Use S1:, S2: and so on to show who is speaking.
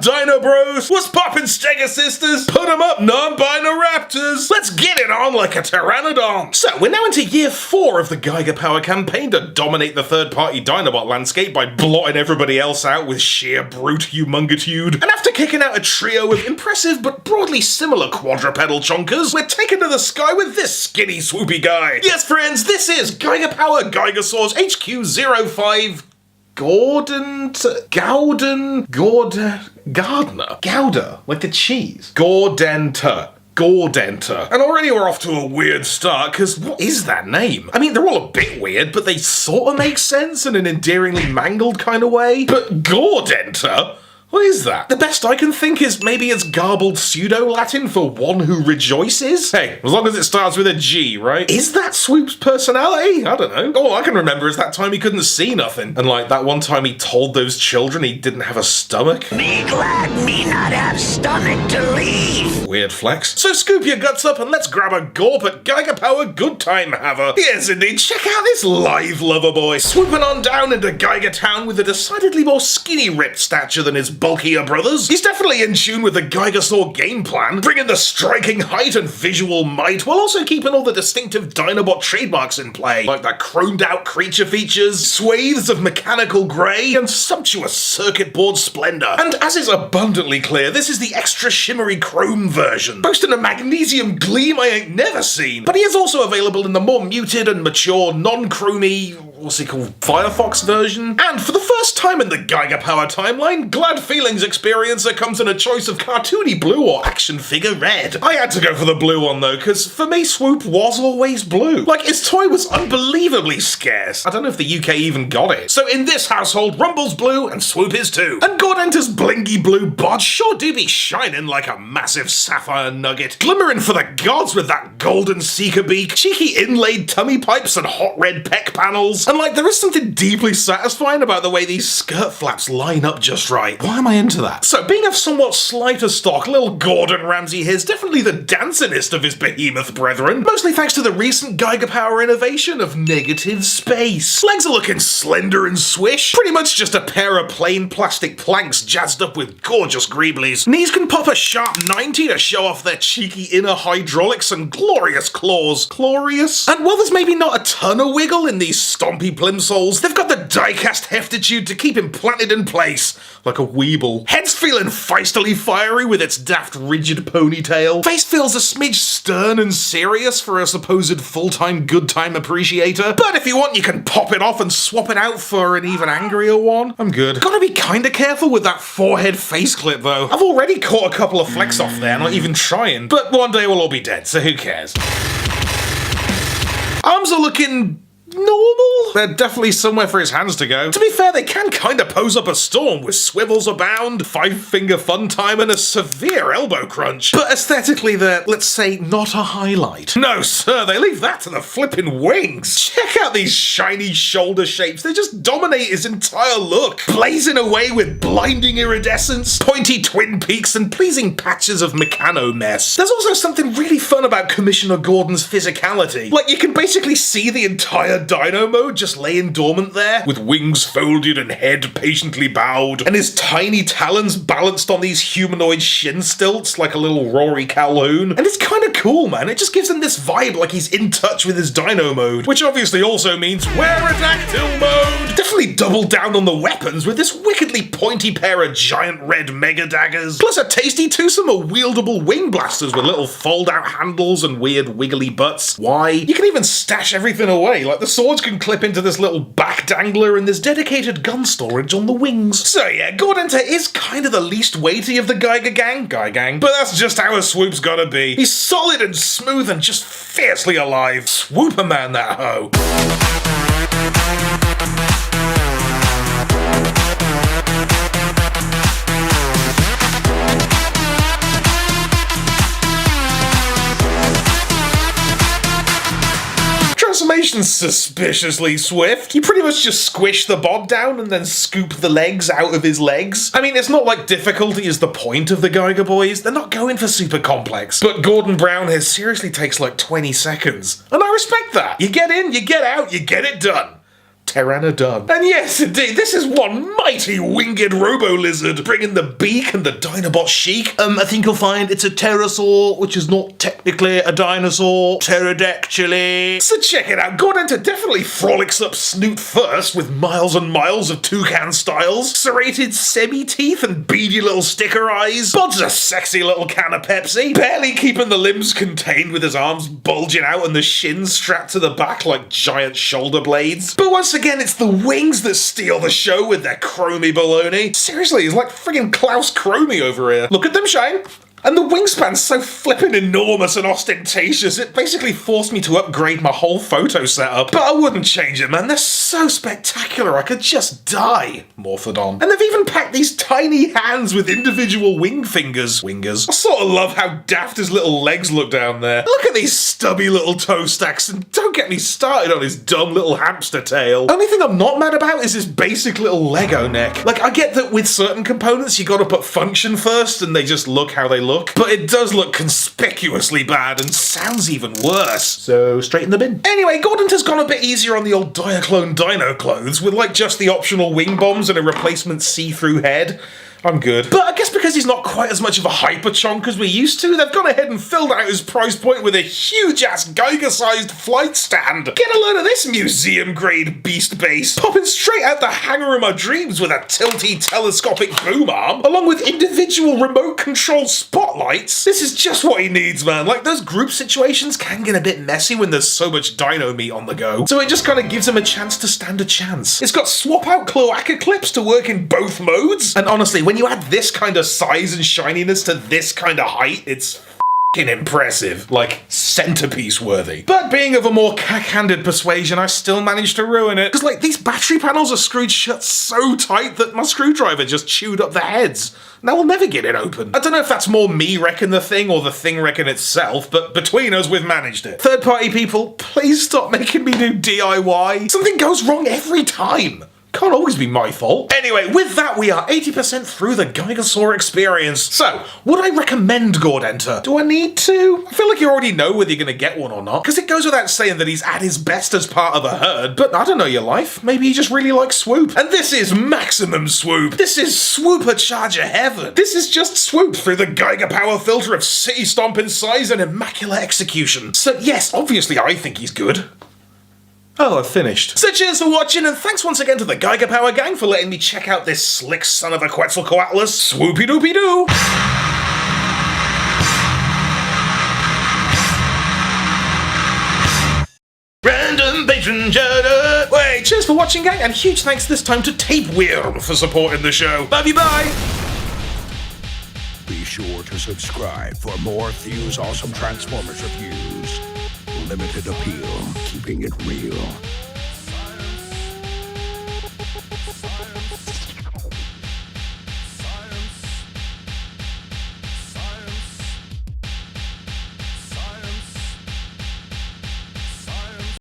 S1: Dino Bros? What's poppin', Stega Sisters? Put 'em up, non-bino raptors! Let's get it on like a pteranodon! So, we're now into year 4 of the Gigapower campaign to dominate the third-party Dinobot landscape by blotting everybody else out with sheer brute humongitude. And after kicking out a trio of impressive but broadly similar quadrupedal chonkers, we're taken to the sky with this skinny swoopy guy. Yes, friends, this is Gigapower Gigasaurs HQ-05 Gauder, like the cheese. Gaudenter. And already we're off to a weird start, because what is that name? I mean, they're all a bit weird, but they sort of make sense in an endearingly mangled kind of way. But Gaudenter? What is that? The best I can think is maybe it's garbled pseudo-Latin for one who rejoices? Hey, as long as it starts with a G, right? Is that Swoop's personality? I don't know. All I can remember is that time he couldn't see nothing. And like that one time he told those children he didn't have a stomach.
S2: Me glad me not have stomach to leave.
S1: Weird flex. So scoop your guts up and let's grab a gawp at Gigapower Good Time Haver. Yes, indeed. Check out this live lover boy. Swooping on down into Giga Town with a decidedly more skinny ripped stature than his bulkier brothers. He's definitely in tune with the Gigasaur game plan, bringing the striking height and visual might, while also keeping all the distinctive Dinobot trademarks in play, like the chromed out creature features, swathes of mechanical grey, and sumptuous circuit board splendor. And as is abundantly clear, this is the extra shimmery chrome version, boasting a magnesium gleam I ain't never seen. But he is also available in the more muted and mature, non-chromy, what's it called, Firefox version. And for the first time in the Gigapower timeline, Glad Feelings Experiencer comes in a choice of cartoony blue or action figure red. I had to go for the blue one though, because for me Swoop was always blue. Like, his toy was unbelievably scarce. I don't know if the UK even got it. So in this household, Rumble's blue and Swoop is too. And Gaudenter's blingy blue bod sure do be shining like a massive sapphire nugget, glimmering for the gods with that golden seeker beak, cheeky inlaid tummy pipes and hot red peck panels. And like, there is something deeply satisfying about the way these skirt flaps line up just right. Why am I into that? So, being of somewhat slighter stock, little Gordon Ramsay here's definitely the dancingest of his behemoth brethren, mostly thanks to the recent Gigapower innovation of negative space. Legs are looking slender and swish, pretty much just a pair of plain plastic planks jazzed up with gorgeous greeblies. Knees can pop a sharp 90 to show off their cheeky inner hydraulics and glorious claws. Glorious? And while there's maybe not a ton of wiggle in these stompy plimsolls, they've got the die-cast heftitude to keep him planted in place, like a weeble. Head's feeling feistily fiery with its daft rigid ponytail. Face feels a smidge stern and serious for a supposed full-time good time appreciator. But if you want, you can pop it off and swap it out for an even angrier one. I'm good. Gotta be kinda careful with that forehead face clip though. I've already caught a couple of flecks off there, not even trying. But one day we'll all be dead, so who cares? Arms are looking normal? They're definitely somewhere for his hands to go. To be fair, they can kinda pose up a storm with swivels abound, 5-finger fun time, and a severe elbow crunch. But aesthetically, they're, let's say, not a highlight. No, sir, they leave that to the flippin' wings. Check out these shiny shoulder shapes. They just dominate his entire look, blazing away with blinding iridescence, pointy twin peaks, and pleasing patches of mechano mess. There's also something really fun about Commissioner Gordon's physicality. Like, you can basically see the entire dino mode just laying dormant there, with wings folded and head patiently bowed, and his tiny talons balanced on these humanoid shin stilts like a little Rory Calhoun. And it's kinda cool, man. It just gives him this vibe like he's in touch with his dino mode, which obviously also means pterodactyl mode. Definitely double down on the weapons with this wickedly pointy pair of giant red mega daggers, plus a tasty twosome of wieldable wing blasters with little fold-out handles and weird wiggly butts. Why? You can even stash everything away, like the swords can clip into this little back dangler and there's dedicated gun storage on the wings. So yeah, Gaudenter is kind of the least weighty of the Giga gang, but that's just how a Swoop's gotta be. He's solid and smooth and just fiercely alive. Swooperman, that hoe. Transformation's suspiciously swift. You pretty much just squish the bod down and then scoop the legs out of his legs. I mean, it's not like difficulty is the point of the Giga Boys. They're not going for super complex. But Gordon Brown here seriously takes like 20 seconds. And I respect that. You get in, you get out, you get it done. Pteranodon. And yes, indeed, this is one mighty winged robo-lizard, bringing the beak and the Dinobot chic.
S3: I think you'll find it's a pterosaur, which is not technically a dinosaur. Pterodactyly.
S1: So check it out, Gaudenter definitely frolics up snoot first with miles and miles of toucan styles, serrated semi-teeth and beady little sticker eyes. Bod's a sexy little can of Pepsi, barely keeping the limbs contained with his arms bulging out and the shins strapped to the back like giant shoulder blades. But once again, it's the wings that steal the show with their chromy baloney. Seriously, he's like friggin' Klaus Chromie over here. Look at them shine. And the wingspan's so flippin' enormous and ostentatious, it basically forced me to upgrade my whole photo setup. But I wouldn't change it, man. They're so spectacular, I could just die. Morphodon. And they've even packed these tiny hands with individual wing fingers. Wingers. I sort of love how daft his little legs look down there. Look at these stubby little toe stacks, and don't get me started on his dumb little hamster tail. Only thing I'm not mad about is his basic little Lego neck. Like, I get that with certain components, you gotta put function first, and they just look how they look, but it does look conspicuously bad and sounds even worse.
S3: So straight in the bin.
S1: Anyway, Gaudenter's gone a bit easier on the old Diaclone Dino clothes with like just the optional wing bombs and a replacement see-through head. I'm good. But I guess because he's not quite as much of a hyper chonk as we used to, they've gone ahead and filled out his price point with a huge-ass Giga-sized flight stand. Get a load of this museum-grade beast base, popping straight out the hangar of my dreams with a tilty telescopic boom arm, along with individual remote control spotlights. This is just what he needs, man. Like, those group situations can get a bit messy when there's so much dino meat on the go. So it just kind of gives him a chance to stand a chance. It's got swap-out cloaca clips to work in both modes, and honestly, when you add this kind of size and shininess to this kind of height, it's f***ing impressive. Like, centerpiece worthy. But being of a more cack-handed persuasion, I still managed to ruin it. Because, like, these battery panels are screwed shut so tight that my screwdriver just chewed up the heads. Now we'll never get it open. I don't know if that's more me wrecking the thing or the thing wrecking itself, but between us, we've managed it. Third-party people, please stop making me do DIY. Something goes wrong every time. Can't always be my fault. Anyway, with that, we are 80% through the Gigasaur experience. So, would I recommend Gaudenter? Do I need to? I feel like you already know whether you're gonna get one or not, because it goes without saying that he's at his best as part of a herd, but I don't know your life. Maybe you just really like Swoop. And this is maximum Swoop. This is Swoopercharger heaven. This is just Swoop through the Gigapower filter of city stomping size and immaculate execution. So yes, obviously I think he's good. Oh, I've finished. So cheers for watching, and thanks once again to the Gigapower gang for letting me check out this slick son of a Quetzalcoatlus. Swoopy-doopy-doo! Random patron shout-out! Wait, cheers for watching, gang, and huge thanks this time to Tapeworm for supporting the show. Love you, bye!
S4: Be sure to subscribe for more Thew's awesome Transformers reviews. Limited appeal, keeping it real.